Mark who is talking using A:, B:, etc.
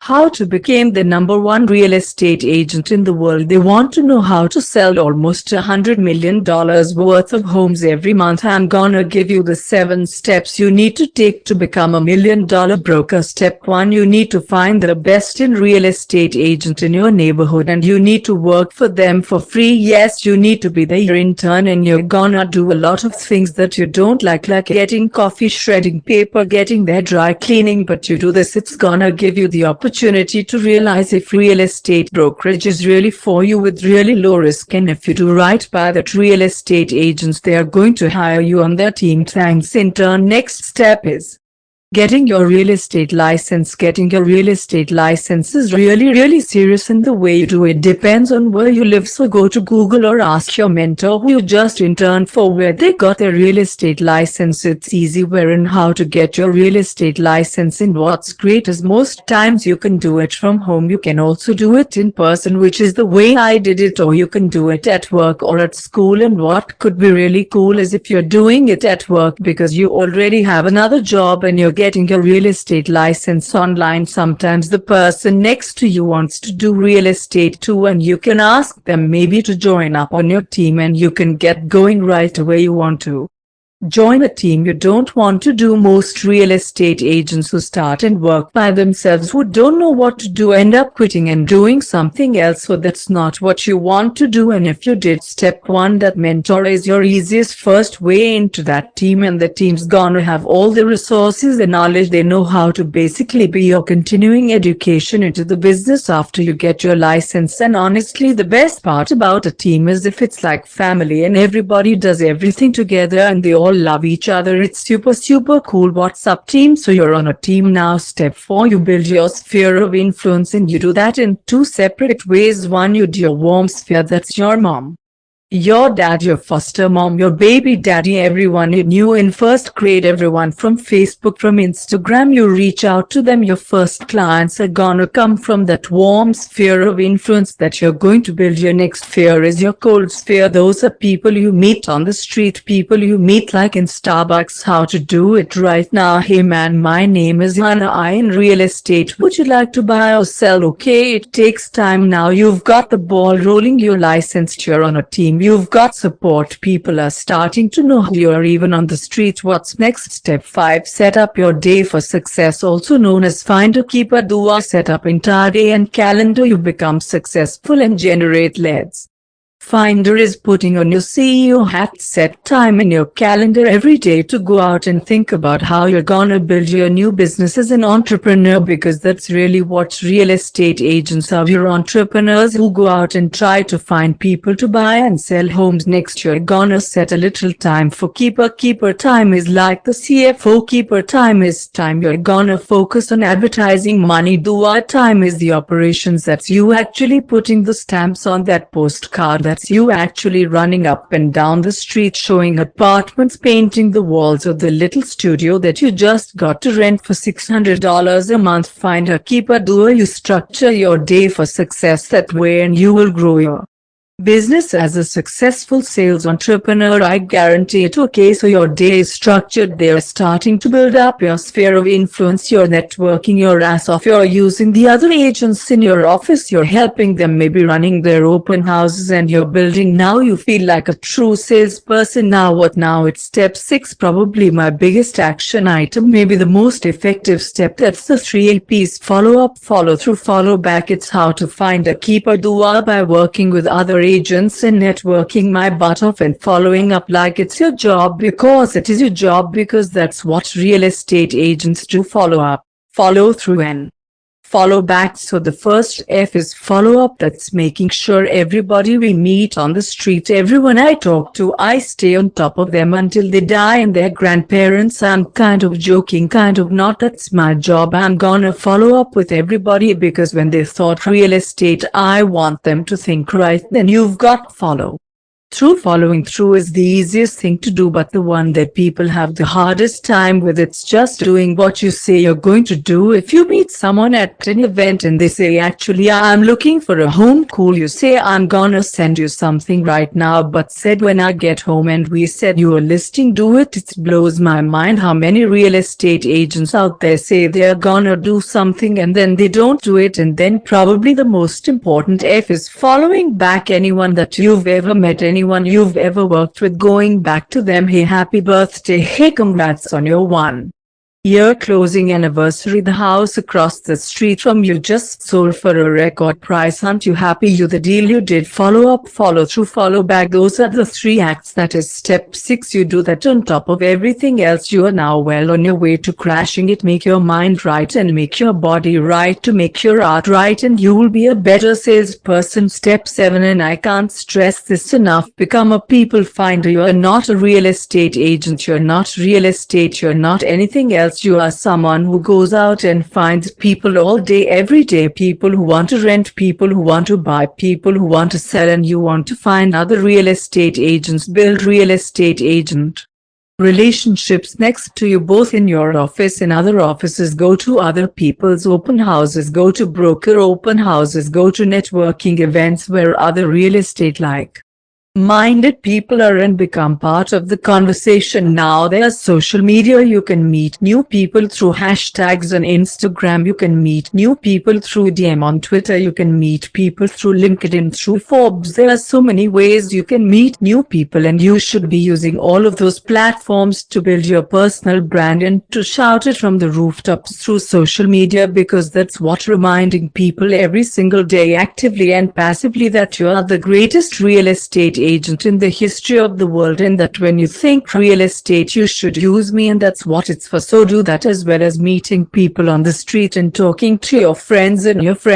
A: How to become the #1 real estate agent in the world. They want to know how to sell almost $100 million worth of homes every month. I'm gonna give you the 7 steps you need to take to become a $1 million broker. Step 1. You need to find the best in real estate agent in your neighborhood and you need to work for them for free. Yes, you need to be their intern and you're gonna do a lot of things that you don't like getting coffee, shredding paper, getting their dry cleaning, but you do this, it's gonna give you the opportunity to realize if real estate brokerage is really for you with really low risk, and if you do right by that real estate agents, they are going to hire you on their team. Thanks intern. Next step is getting your real estate license. Getting your real estate license is really serious, and the way you do it depends on where you live. So go to Google or ask your mentor who you just interned for where they got their real estate license. It's easy where and how to get your real estate license, and what's great is most times you can do it from home. You can also do it in person, which is the way I did it, or you can do it at work or at school. And what could be really cool is if you're doing it at work because you already have another job and you're getting your real estate license online, sometimes the person next to you wants to do real estate too, and you can ask them maybe to join up on your team and you can get going right away. You want to join a team you don't want to do. Most real estate agents who start and work by themselves, who don't know what to do, end up quitting and doing something else. So that's not what you want to do. And if you did step 1, that mentor is your easiest first way into that team, and the team's gonna have all the resources and knowledge. They know how to basically be your continuing education into the business after you get your license. And honestly, the best part about a team is if it's like family and everybody does everything together and they all love each other. It's super cool. What's up, team? So you're on a team now. Step 4, you build your sphere of influence, and you do that in 2 separate ways. 1, you do your warm sphere, that's your mom, your dad, your foster mom, your baby daddy, everyone you knew in first grade, everyone from Facebook, from Instagram. You reach out to them. Your first clients are gonna come from that warm sphere of influence that you're going to build. Your next sphere is your cold sphere. Those are people you meet on the street, people you meet like in Starbucks. How to do it right now. Hey man, my name is Hannah. I in real estate. Would you like to buy or sell? Okay, it takes time. Now you've got the ball rolling. You're licensed. You're on a team. You've got support. People are starting to know who you are even on the street. What's next? Step 5, set up your day for success, also known as find a keeper. Set up entire day and calendar. You become successful and generate leads. Finder is putting on your CEO hat. Set time in your calendar every day to go out and think about how you're gonna build your new business as an entrepreneur, because that's really what real estate agents are. You're entrepreneurs who go out and try to find people to buy and sell homes. Next, you're gonna set a little time for keeper. Keeper time is like the CFO. Keeper time is time you're gonna focus on advertising money. Dua time is the operations. That's you actually putting the stamps on that postcard. That's you actually running up and down the street, showing apartments, painting the walls of the little studio that you just got to rent for $600 a month. Find a keeper. You structure your day for success that way and you will grow your business as a successful sales entrepreneur. I guarantee it. Okay, so your day is structured. They're starting to build up your sphere of influence. You're networking your ass off. You're using the other agents in your office. You're helping them, maybe running their open houses, and you're building. Now you feel like a true salesperson. Now what? Now it's step 6, probably my biggest action item, maybe the most effective step. That's the 3 P's: follow up, follow through, follow back. It's how to find a keeper. By working with other agents and networking my butt off and following up like it's your job, because it is your job, because that's what real estate agents do. Follow up, follow through, and follow back. So the first F is follow up. That's making sure everybody we meet on the street, everyone I talk to, I stay on top of them until they die and their grandparents. I'm kind of joking, kind of not. That's my job. I'm gonna follow up with everybody, because when they thought real estate, I want them to think right. Then you've got follow True, following through is the easiest thing to do, but the one that people have the hardest time with, it's just doing what you say you're going to do. If you meet someone at an event and they say, actually, I'm looking for a home, cool, you say, I'm gonna send you something right now, but said when I get home, and we said your listing, do it. It blows my mind how many real estate agents out there say they're gonna do something and then they don't do it. And then probably the most important F is following back. Anyone that you've ever met, anyone you've ever worked with, going back to them, hey, happy birthday, hey, congrats on your 1-year closing anniversary, the house across the street from you just sold for a record price, aren't you happy? You the deal you did. Follow up, follow through, follow back. Those are the 3 acts. That is step 6. You do that on top of everything else. You are now well on your way to crashing it. Make your mind right and make your body right to make your art right, and you will be a better salesperson. Step 7, and I can't stress this enough, become a people finder. You are not a real estate agent. You're not real estate. You're not anything else. You are someone who goes out and finds people all day, every day. People who want to rent, people who want to buy, people who want to sell, and you want to find other real estate agents. Build real estate agent relationships next to you, both in your office and other offices. Go to other people's open houses, go to broker open houses, go to networking events where other real estate minded people are, and become part of the conversation. Now there's social media. You can meet new people through hashtags on Instagram. You can meet new people through DM on Twitter. You can meet people through LinkedIn, through Forbes. There are so many ways you can meet new people, and you should be using all of those platforms to build your personal brand and to shout it from the rooftops through social media, because that's what reminding people every single day, actively and passively, that you are the greatest real estate agent in the history of the world, and that when you think real estate, you should use me, and that's what it's for. So do that, as well as meeting people on the street and talking to your friends and your friends.